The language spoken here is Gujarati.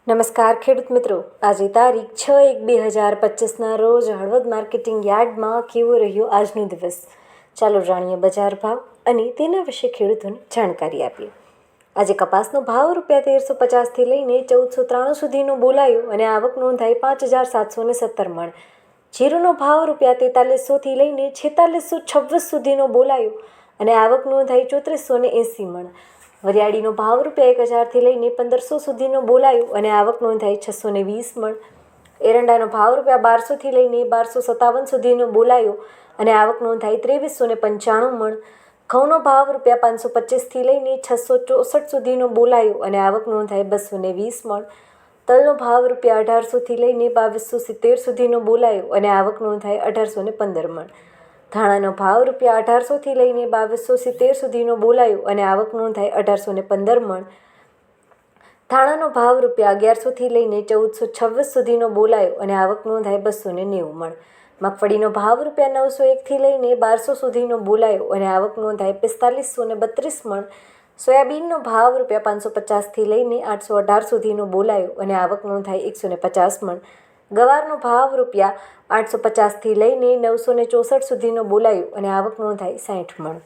નમસ્કાર ખેડૂત મિત્રો, આજે તારીખ 6/1/2025ના રોજ હળવદ માર્કેટિંગ યાર્ડમાં કેવો રહ્યો આજનો દિવસ? ચાલો જાણીએ બજાર ભાવ અને તેના વિશે ખેડૂતોને જાણકારી આપીએ. આજે કપાસનો ભાવ ₹1350થી લઈને ₹1493 સુધીનો બોલાયો અને આવક નોંધાઈ 5717 મણ. જીરુનો ભાવ ₹4300થી લઈને ₹4626 સુધીનો બોલાયો અને આવક નોંધાઈ 3480 મણ. વરિયાળીનો ભાવ ₹1000થી લઈને 1500 સુધીનો બોલાયો અને આવક નોંધાઈ 620 મણ. એરંડાનો ભાવ ₹1200થી લઈને 1257 સુધીનો બોલાયો અને આવક નોંધાઈ 2395 મણ. ઘઉંનો ભાવ ₹525થી લઈને 664 સુધીનો બોલાયો અને આવક નોંધાઈ 220 મણ. તલનો ભાવ ₹1800થી લઈને 2270 સુધીનો બોલાયો અને આવક નોંધાઈ 1815 મણ. ધાણાનો ભાવ ₹1800થી લઈને 2270 સુધીનો બોલાયો અને આવક નોંધાઈ 1815 મણ. ધાણાનો ભાવ ₹1100થી લઈને 1426 સુધીનો બોલાયો અને આવક નોંધાઈ 290 મણ. મગફળીનો ભાવ ₹901થી લઈને 1200 સુધીનો બોલાયો અને આવક નોંધાઈ 4532 મણ. સોયાબીનનો ભાવ ₹550થી લઈને 818 સુધીનો બોલાયો અને આવક નોંધાઈ 150 મણ. ગવારનો ભાવ ₹850થી લઈને 964 સુધીનો બોલાયો અને આવક નોંધાઈ 60 મણ.